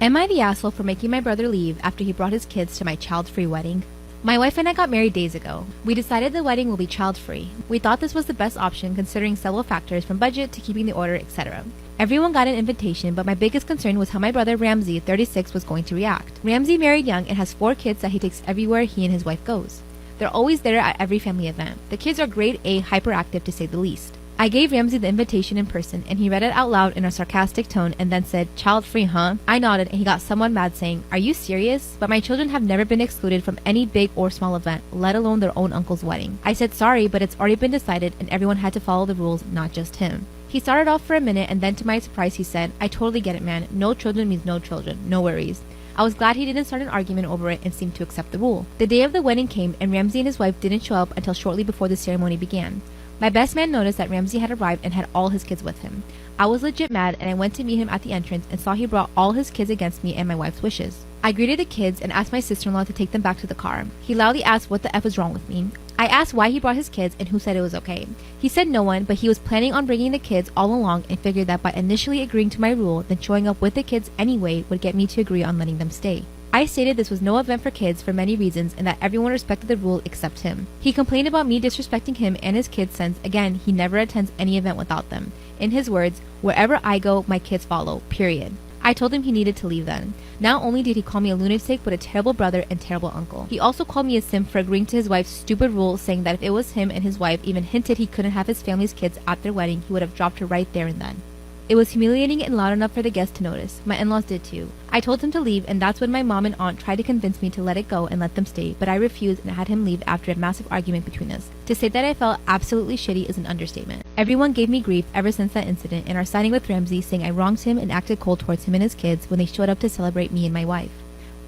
Am I the asshole for making my brother leave after he brought his kids to my child-free wedding? My wife and I got married days ago. We decided the wedding will be child-free. We thought this was the best option considering several factors from budget to keeping the order, etc. Everyone got an invitation, but my biggest concern was how my brother Ramsey, 36, was going to react. Ramsey married young and has 4 kids that he takes everywhere he and his wife goes. They're always there at every family event. The kids are grade A hyperactive to say the least. I gave Ramsey the invitation in person and he read it out loud in a sarcastic tone and then said, "Child free, huh?" I nodded and he got somewhat mad saying, "Are you serious? But my children have never been excluded from any big or small event, let alone their own uncle's wedding." I said sorry, but it's already been decided and everyone had to follow the rules, not just him. He started off for a minute and then to my surprise he said, "I totally get it, man. No children means no children. No worries." I was glad he didn't start an argument over it and seemed to accept the rule. The day of the wedding came and Ramsey and his wife didn't show up until shortly before the ceremony began. My best man noticed that Ramsey had arrived and had all his kids with him. I was legit mad and I went to meet him at the entrance and saw he brought all his kids against me and my wife's wishes. I greeted the kids and asked my sister-in-law to take them back to the car. He loudly asked what the F was wrong with me. I asked why he brought his kids and who said it was okay. He said no one, but he was planning on bringing the kids all along and figured that by initially agreeing to my rule, then showing up with the kids anyway would get me to agree on letting them stay. I stated this was no event for kids for many reasons and that everyone respected the rule except him. He complained about me disrespecting him and his kids since, again, he never attends any event without them. In his words, "Wherever I go, my kids follow, period." I told him he needed to leave then. Not only did he call me a lunatic, but a terrible brother and terrible uncle. He also called me a simp for agreeing to his wife's stupid rule, saying that if it was him and his wife even hinted he couldn't have his family's kids at their wedding, he would have dropped her right there and then. It was humiliating and loud enough for the guests to notice. My in-laws did too. I told him to leave and that's when my mom and aunt tried to convince me to let it go and let them stay, but I refused and had him leave after a massive argument between us. To say that I felt absolutely shitty is an understatement. Everyone gave me grief ever since that incident and are siding with Ramsey, saying I wronged him and acted cold towards him and his kids when they showed up to celebrate me and my wife.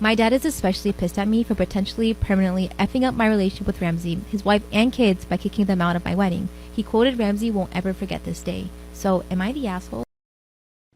My dad is especially pissed at me for potentially permanently effing up my relationship with Ramsey, his wife and kids by kicking them out of my wedding. He quoted Ramsey won't ever forget this day. So am I the asshole?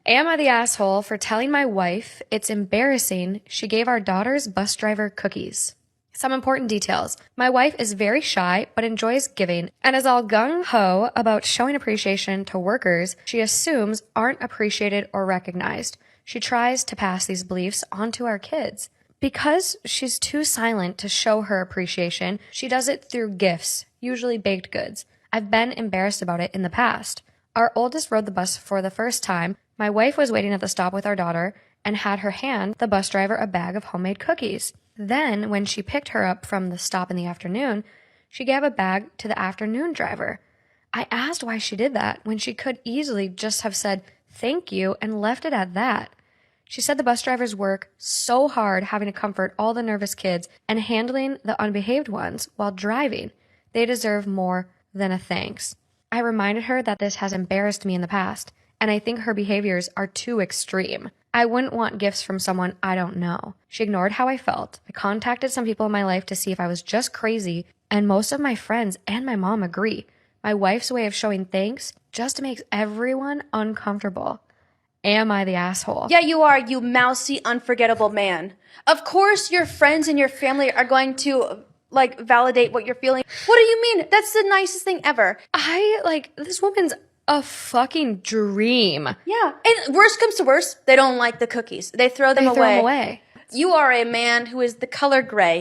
Am I the asshole for telling my wife it's embarrassing she gave our daughter's bus driver cookies? Some important details. My wife is very shy but enjoys giving and is all gung-ho about showing appreciation to workers she assumes aren't appreciated or recognized. She tries to pass these beliefs on to our kids. Because she's too silent to show her appreciation, she does it through gifts, usually baked goods. I've been embarrassed about it in the past. Our oldest rode the bus for the first time. My wife was waiting at the stop with our daughter and had her hand the bus driver a bag of homemade cookies. Then, when she picked her up from the stop in the afternoon, she gave a bag to the afternoon driver. I asked why she did that when she could easily just have said thank you and left it at that. She said the bus drivers work so hard having to comfort all the nervous kids and handling the unbehaved ones while driving. They deserve more than a thanks. I reminded her that this has embarrassed me in the past, and I think her behaviors are too extreme. I wouldn't want gifts from someone I don't know. She ignored how I felt. I contacted some people in my life to see if I was just crazy, and most of my friends and my mom agree. My wife's way of showing thanks just makes everyone uncomfortable. Am I the asshole? Yeah, you are, you mousy, unforgettable man. Of course your friends and your family are going to validate what you're feeling. What do you mean? That's the nicest thing ever. This woman's a fucking dream. Yeah. And worst comes to worst, they don't like the cookies. They throw them away. You are a man who is the color gray.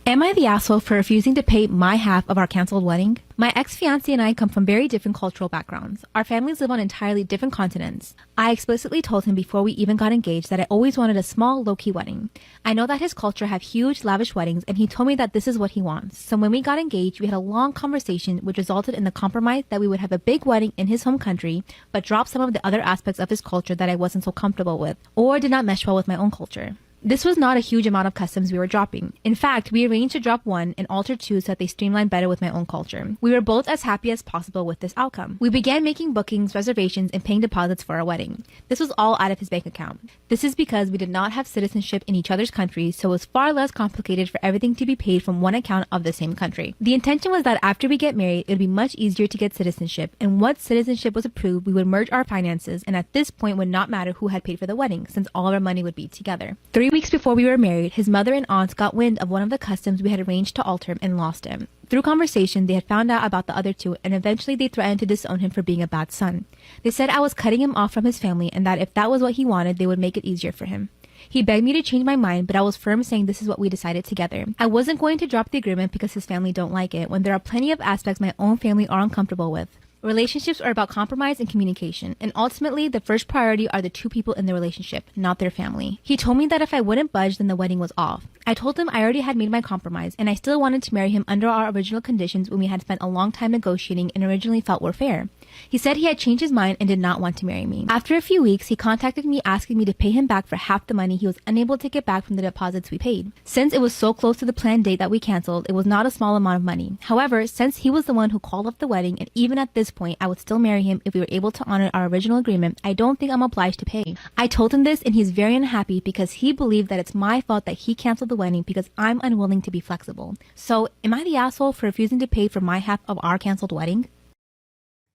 Am I the asshole for refusing to pay my half of our canceled wedding? My ex-fiancé and I come from very different cultural backgrounds. Our families live on entirely different continents. I explicitly told him before we even got engaged that I always wanted a small, low-key wedding. I know that his culture have huge, lavish weddings, and he told me that this is what he wants. So when we got engaged, we had a long conversation which resulted in the compromise that we would have a big wedding in his home country, but drop some of the other aspects of his culture that I wasn't so comfortable with, or did not mesh well with my own culture. This was not a huge amount of customs we were dropping. In fact, we arranged to drop one and alter two so that they streamlined better with my own culture. We were both as happy as possible with this outcome. We began making bookings, reservations, and paying deposits for our wedding. This was all out of his bank account. This is because we did not have citizenship in each other's countries, so it was far less complicated for everything to be paid from one account of the same country. The intention was that after we get married, it would be much easier to get citizenship, and once citizenship was approved, we would merge our finances, and at this point would not matter who had paid for the wedding, since all of our money would be together. 3 weeks before we were married, his mother and aunts got wind of one of the customs we had arranged to alter and lost him. Through conversation, they had found out about the other two, and eventually they threatened to disown him for being a bad son. They said I was cutting him off from his family and that if that was what he wanted, they would make it easier for him. He begged me to change my mind, but I was firm saying this is what we decided together. I wasn't going to drop the agreement because his family don't like it, when there are plenty of aspects my own family are uncomfortable with. Relationships are about compromise and communication, and ultimately the first priority are the two people in the relationship, not their family. He told me that if I wouldn't budge, then the wedding was off. I told him I already had made my compromise, and I still wanted to marry him under our original conditions when we had spent a long time negotiating and originally felt were fair. He said he had changed his mind and did not want to marry me. After a few weeks, he contacted me asking me to pay him back for half the money he was unable to get back from the deposits we paid. Since it was so close to the planned date that we canceled, it was not a small amount of money. However, since he was the one who called off the wedding, and even at this point, I would still marry him if we were able to honor our original agreement, I don't think I'm obliged to pay. I told him this and he's very unhappy because he believed that it's my fault that he canceled the wedding because I'm unwilling to be flexible. So, am I the asshole for refusing to pay for my half of our canceled wedding?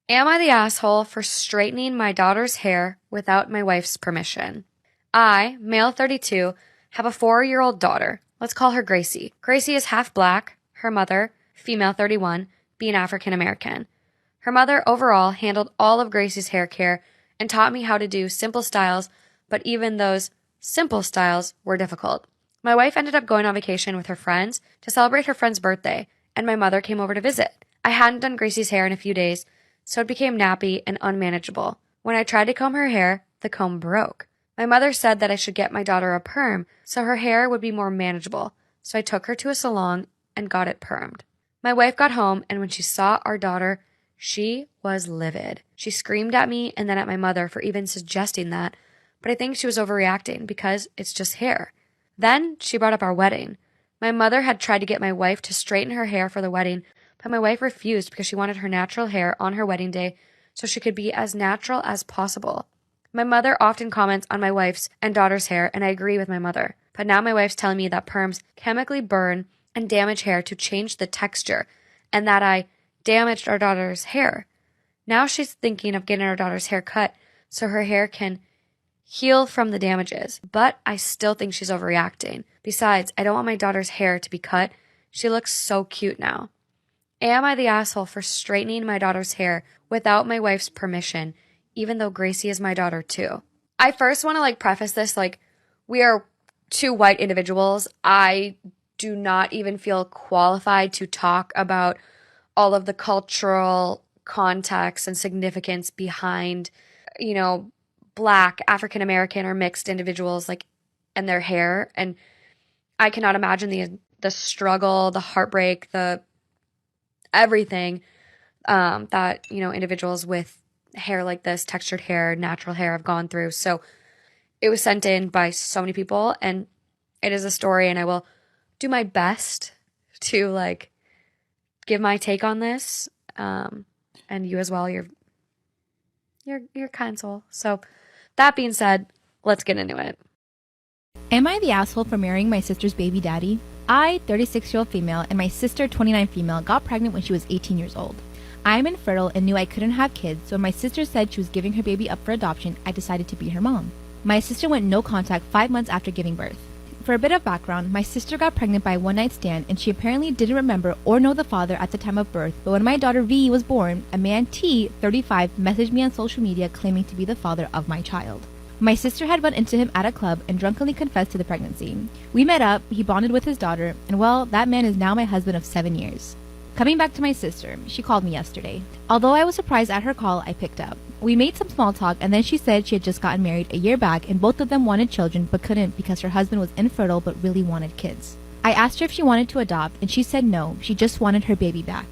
Am I the asshole for straightening my daughter's hair without my wife's permission? I, male 32, have a 4-year-old daughter. Let's call her Gracie. Gracie is half black, her mother, female 31, being African American. Her mother overall handled all of Gracie's hair care and taught me how to do simple styles, but even those simple styles were difficult. My wife ended up going on vacation with her friends to celebrate her friend's birthday, and my mother came over to visit. I hadn't done Gracie's hair in a few days, so it became nappy and unmanageable. When I tried to comb her hair, the comb broke. My mother said that I should get my daughter a perm so her hair would be more manageable, so I took her to a salon and got it permed. My wife got home, and when she saw our daughter, she was livid. She screamed at me and then at my mother for even suggesting that, but I think she was overreacting because it's just hair. Then she brought up our wedding. My mother had tried to get my wife to straighten her hair for the wedding, but my wife refused because she wanted her natural hair on her wedding day so she could be as natural as possible. My mother often comments on my wife's and daughter's hair, and I agree with my mother. But now my wife's telling me that perms chemically burn and damage hair to change the texture, and that I damaged our daughter's hair. Now she's thinking of getting our daughter's hair cut so her hair can heal from the damages, but I still think she's overreacting. Besides, I don't want my daughter's hair to be cut. She looks so cute now. Am I the asshole for straightening my daughter's hair without my wife's permission, even though Gracie is my daughter too? I first want to preface this, we are two white individuals. I do not even feel qualified to talk about all of the cultural context and significance behind, Black, African American, or mixed individuals and their hair. And I cannot imagine the struggle, the heartbreak, the everything that individuals with hair like this, textured hair, natural hair, have gone through. So it was sent in by so many people, and it is a story, and I will do my best to give my take on this, and you as well. You're kind soul. So that being said, let's get into it. Am I the asshole for marrying my sister's baby daddy? I, 36-year-old female, and my sister, 29 female, got pregnant when she was 18 years old. I am infertile and knew I couldn't have kids, so when my sister said she was giving her baby up for adoption, I decided to be her mom. My sister went no contact 5 months after giving birth. For a bit of background, my sister got pregnant by a one-night stand, and she apparently didn't remember or know the father at the time of birth, but when my daughter V was born, a man T, 35, messaged me on social media claiming to be the father of my child. My sister had run into him at a club and drunkenly confessed to the pregnancy. We met up, he bonded with his daughter, and well, that man is now my husband of 7 years. Coming back to my sister, she called me yesterday. Although I was surprised at her call, I picked up. We made some small talk, and then she said she had just gotten married a year back and both of them wanted children but couldn't because her husband was infertile but really wanted kids. I asked her if she wanted to adopt, and she said no, she just wanted her baby back.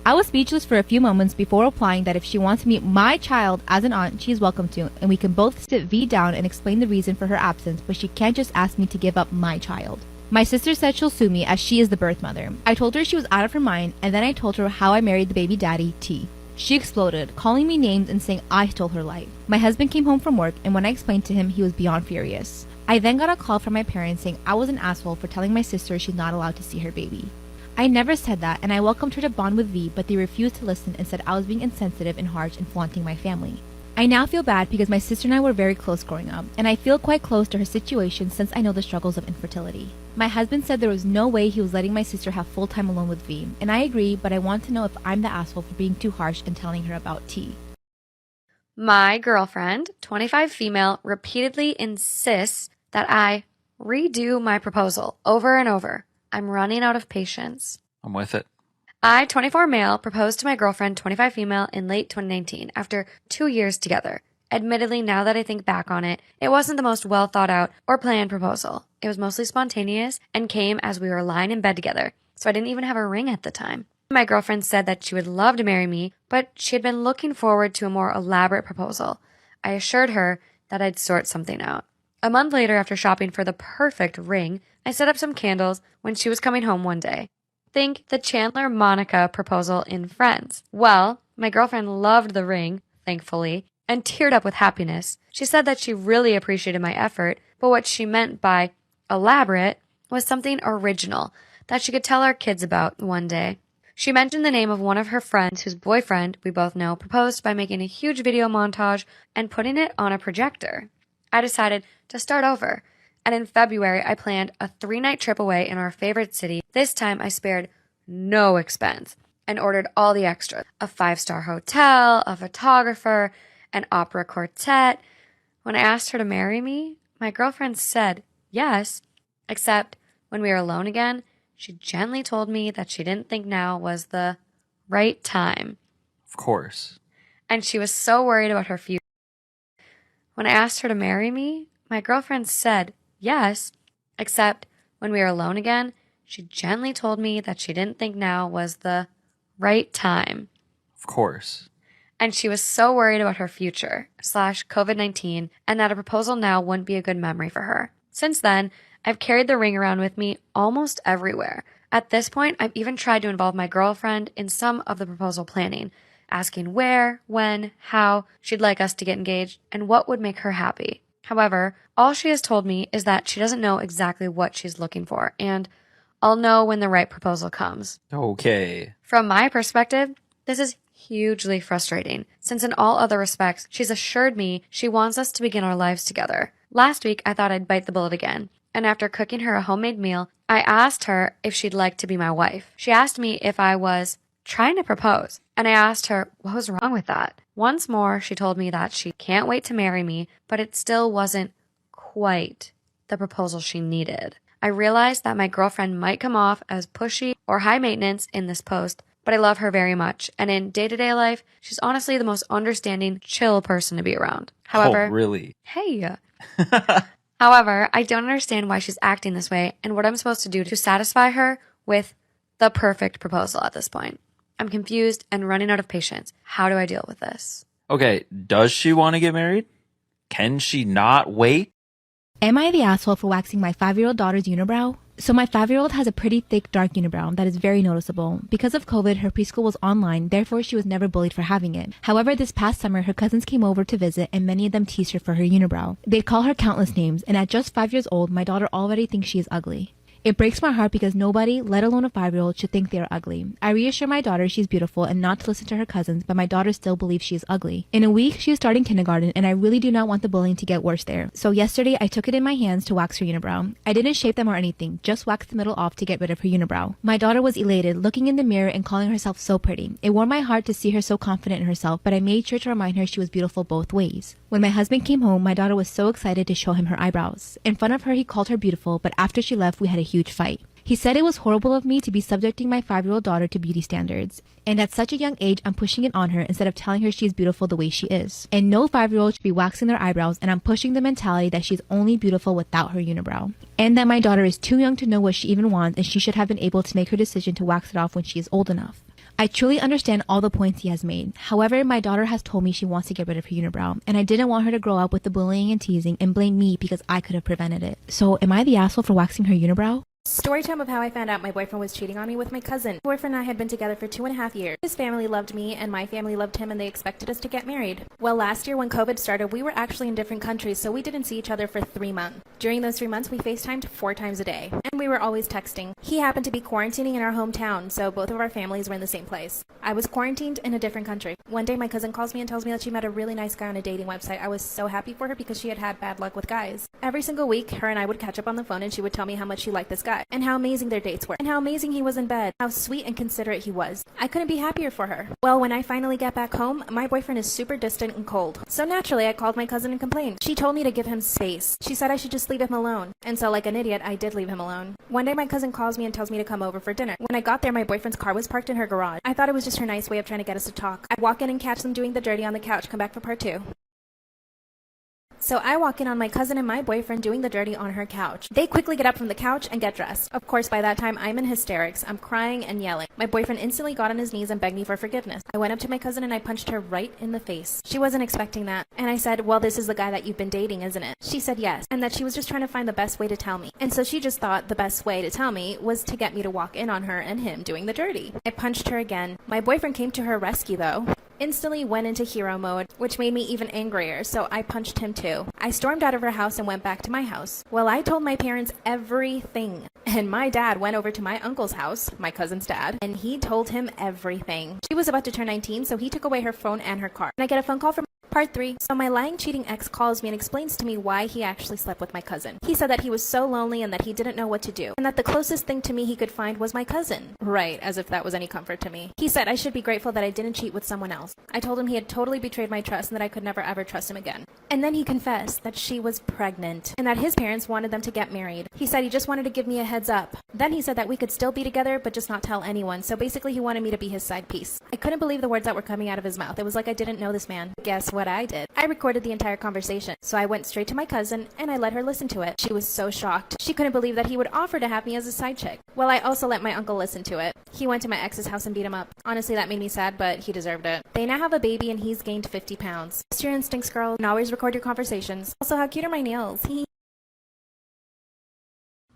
I was speechless for a few moments before replying that if she wants to meet my child as an aunt, she is welcome to, and we can both sit V down and explain the reason for her absence, but she can't just ask me to give up my child. My sister said she'll sue me as she is the birth mother. I told her she was out of her mind, and then I told her how I married the baby daddy, T. She exploded, calling me names and saying I stole her life. My husband came home from work, and when I explained to him, he was beyond furious. I then got a call from my parents saying I was an asshole for telling my sister she's not allowed to see her baby. I never said that, and I welcomed her to bond with V, but they refused to listen and said I was being insensitive and harsh and flaunting my family. I now feel bad because my sister and I were very close growing up, and I feel quite close to her situation since I know the struggles of infertility. My husband said there was no way he was letting my sister have full time alone with V, and I agree, but I want to know if I'm the asshole for being too harsh and telling her about T. My girlfriend, 25 female, repeatedly insists that I redo my proposal over and over. I'm running out of patience. I'm with it. I, 24 male, proposed to my girlfriend, 25 female, in late 2019 after 2 years together. Admittedly, now that I think back on it, it wasn't the most well thought out or planned proposal. It was mostly spontaneous and came as we were lying in bed together, so I didn't even have a ring at the time. My girlfriend said that she would love to marry me, but she had been looking forward to a more elaborate proposal. I assured her that I'd sort something out. A month later, after shopping for the perfect ring, I set up some candles when she was coming home one day. Think the Chandler-Monica proposal in Friends. Well, my girlfriend loved the ring, thankfully, and teared up with happiness. She said that she really appreciated my effort, but what she meant by elaborate was something original that she could tell our kids about one day. She mentioned the name of one of her friends whose boyfriend, we both know, proposed by making a huge video montage and putting it on a projector. I decided to start over, and in February I planned a 3-night trip away in our favorite city. This time I spared no expense and ordered all the extras: a 5-star hotel, a photographer, an opera quartet. When I asked her to marry me, my girlfriend said yes, except when we were alone again, she gently told me that she didn't think now was the right time. Of course. And she was so worried about her future. When I asked her to marry me, my girlfriend said yes, except when we were alone again, she gently told me that she didn't think now was the right time. Of course. And she was so worried about her future / COVID-19 and that a proposal now wouldn't be a good memory for her. Since then, I've carried the ring around with me almost everywhere. At this point, I've even tried to involve my girlfriend in some of the proposal planning, asking where, when, how she'd like us to get engaged, and what would make her happy. However, all she has told me is that she doesn't know exactly what she's looking for, and I'll know when the right proposal comes. Okay. From my perspective, this is hugely frustrating, since in all other respects, she's assured me she wants us to begin our lives together. Last week, I thought I'd bite the bullet again, and after cooking her a homemade meal, I asked her if she'd like to be my wife. She asked me if I was trying to propose, and I asked her what was wrong with that. Once more, she told me that she can't wait to marry me, but it still wasn't quite the proposal she needed. I realized that my girlfriend might come off as pushy or high maintenance in this post, but I love her very much, and in day-to-day life, she's honestly the most understanding, chill person to be around. However, oh, really? Hey. However, I don't understand why she's acting this way and what I'm supposed to do to satisfy her with the perfect proposal at this point. I'm confused and running out of patience. How do I deal with this? Okay, does she want to get married? Can she not wait? Am I the asshole for waxing my 5-year-old daughter's unibrow? So my 5-year-old has a pretty thick, dark unibrow that is very noticeable. Because of COVID, her preschool was online, therefore she was never bullied for having it. However, this past summer, her cousins came over to visit and many of them teased her for her unibrow. They'd call her countless names, and at just 5 years old, my daughter already thinks she is ugly. It breaks my heart because nobody, let alone a 5-year-old, should think they are ugly. I reassure my daughter she's beautiful and not to listen to her cousins, but my daughter still believes she is ugly. In a week, she is starting kindergarten, and I really do not want the bullying to get worse there. So yesterday, I took it in my hands to wax her unibrow. I didn't shape them or anything, just waxed the middle off to get rid of her unibrow. My daughter was elated, looking in the mirror and calling herself so pretty. It warmed my heart to see her so confident in herself, but I made sure to remind her she was beautiful both ways. When my husband came home, my daughter was so excited to show him her eyebrows. In front of her, he called her beautiful, but after she left, we had a huge fight. He said it was horrible of me to be subjecting my 5-year-old daughter to beauty standards. And at such a young age, I'm pushing it on her instead of telling her she is beautiful the way she is. And no 5-year-old should be waxing their eyebrows, and I'm pushing the mentality that she's only beautiful without her unibrow. And that my daughter is too young to know what she even wants, and she should have been able to make her decision to wax it off when she is old enough. I truly understand all the points he has made. However, my daughter has told me she wants to get rid of her unibrow, and I didn't want her to grow up with the bullying and teasing and blame me because I could have prevented it. So am I the asshole for waxing her unibrow? Story time of how I found out my boyfriend was cheating on me with my cousin. My boyfriend and I had been together for 2.5 years. His family loved me and my family loved him and they expected us to get married. Well, last year when COVID started, we were actually in different countries, so we didn't see each other for 3 months. During those 3 months, we FaceTimed 4 times a day, and we were always texting. He happened to be quarantining in our hometown, so both of our families were in the same place. I was quarantined in a different country. One day, my cousin calls me and tells me that she met a really nice guy on a dating website. I was so happy for her because she had had bad luck with guys. Every single week, her and I would catch up on the phone and she would tell me how much she liked this guy, and how amazing their dates were, and how amazing he was in bed, how sweet and considerate he was. I couldn't be happier for her. Well, when I finally get back home, my boyfriend is super distant and cold. So naturally, I called my cousin and complained. She told me to give him space. She said I should just leave him alone. And so like an idiot, I did leave him alone. One day, my cousin calls me and tells me to come over for dinner. When I got there, my boyfriend's car was parked in her garage. I thought it was just her nice way of trying to get us to talk. I walk in and catch them doing the dirty on the couch. Come back for part 2. So I walk in on my cousin and my boyfriend doing the dirty on her couch. They quickly get up from the couch and get dressed. Of course, by that time, I'm in hysterics. I'm crying and yelling. My boyfriend instantly got on his knees and begged me for forgiveness. I went up to my cousin and I punched her right in the face. She wasn't expecting that. And I said, well, this is the guy that you've been dating, isn't it? She said yes, and that she was just trying to find the best way to tell me. And so she just thought the best way to tell me was to get me to walk in on her and him doing the dirty. I punched her again. My boyfriend came to her rescue though. Instantly went into hero mode, which made me even angrier, so I punched him too. I stormed out of her house and went back to my house. Well, I told my parents everything. And my dad went over to my uncle's house, my cousin's dad, and he told him everything. She was about to turn 19, so he took away her phone and her car. And I get a phone call from Part 3. So my lying, cheating ex calls me and explains to me why he actually slept with my cousin. He said that he was so lonely and that he didn't know what to do, and that the closest thing to me he could find was my cousin. Right, as if that was any comfort to me. He said I should be grateful that I didn't cheat with someone else. I told him he had totally betrayed my trust and that I could never ever trust him again. And then he confessed that she was pregnant and that his parents wanted them to get married. He said he just wanted to give me a heads up. Then he said that we could still be together but just not tell anyone, so basically he wanted me to be his side piece. I couldn't believe the words that were coming out of his mouth. It was like I didn't know this man. Guess what I did? I recorded the entire conversation. So I went straight to my cousin and I let her listen to it. She was so shocked. She couldn't believe that he would offer to have me as a side chick. Well, I also let my uncle listen to it. He went to my ex's house and beat him up. Honestly, that made me sad, but he deserved it. They now have a baby and he's gained 50 pounds. Trust your instincts, girl, and always record your conversations. Also, how cute are my nails?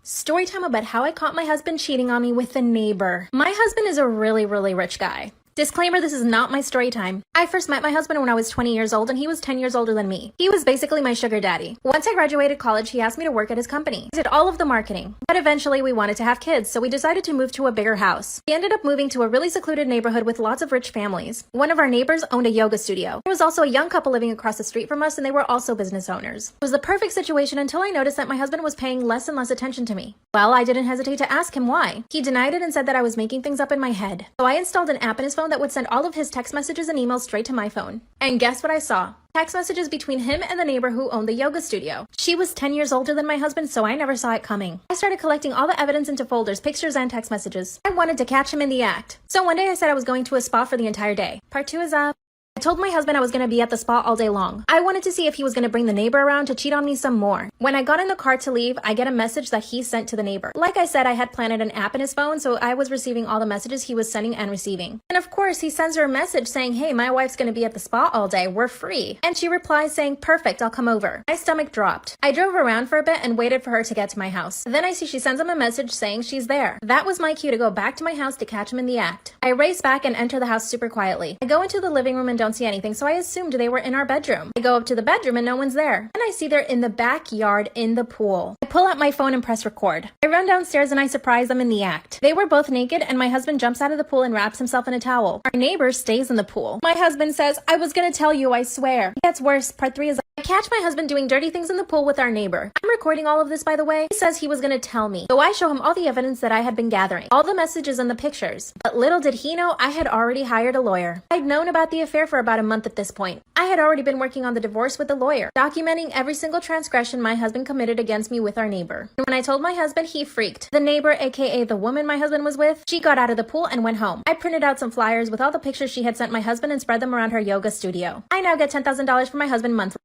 Story time about how I caught my husband cheating on me with a neighbor. My husband is a really rich guy. Disclaimer, this is not my story time. I first met my husband when I was 20 years old and he was 10 years older than me. He was basically my sugar daddy. Once I graduated college, he asked me to work at his company. I did all of the marketing. But eventually we wanted to have kids, so we decided to move to a bigger house. We ended up moving to a really secluded neighborhood with lots of rich families. One of our neighbors owned a yoga studio. There was also a young couple living across the street from us and they were also business owners. It was the perfect situation until I noticed that my husband was paying less and less attention to me. Well, I didn't hesitate to ask him why. He denied it and said that I was making things up in my head. So I installed an app in his phone that would send all of his text messages and emails straight to my phone. And guess what I saw? Text messages between him and the neighbor who owned the yoga studio. She was 10 years older than my husband, so I never saw it coming. I started collecting all the evidence into folders, pictures, and text messages. I wanted to catch him in the act. So one day I said I was going to a spa for the entire day. Part 2 is up. I told my husband I was going to be at the spa all day long. I wanted to see if he was going to bring the neighbor around to cheat on me some more. When I got in the car to leave, I get a message that he sent to the neighbor. Like I said, I had planted an app in his phone, so I was receiving all the messages he was sending and receiving. And of course, he sends her a message saying, hey, my wife's going to be at the spa all day. We're free. And she replies saying, perfect, I'll come over. My stomach dropped. I drove around for a bit and waited for her to get to my house. Then I see she sends him a message saying she's there. That was my cue to go back to my house to catch him in the act. I race back and enter the house super quietly. I go into the living room and don't see anything, so I assumed they were in our bedroom. I go up to the bedroom and no one's there. And I see they're in the backyard in the pool. I pull out my phone and press record. I run downstairs and I surprise them in the act. They were both naked and my husband jumps out of the pool and wraps himself in a towel. Our neighbor stays in the pool. My husband says, I was gonna tell you, I swear. It gets worse. Part 3 is I catch my husband doing dirty things in the pool with our neighbor. I'm recording all of this, by the way. He says he was gonna tell me. So I show him all the evidence that I had been gathering. All the messages and the pictures. But little did he know I had already hired a lawyer. I'd known about the affair for about a month at this point. I had already been working on the divorce with the lawyer, documenting every single transgression my husband committed against me with our neighbor. And when I told my husband, he freaked. The neighbor, aka the woman my husband was with, she got out of the pool and went home. I printed out some flyers with all the pictures she had sent my husband and spread them around her yoga studio. I now get $10,000 from my husband monthly.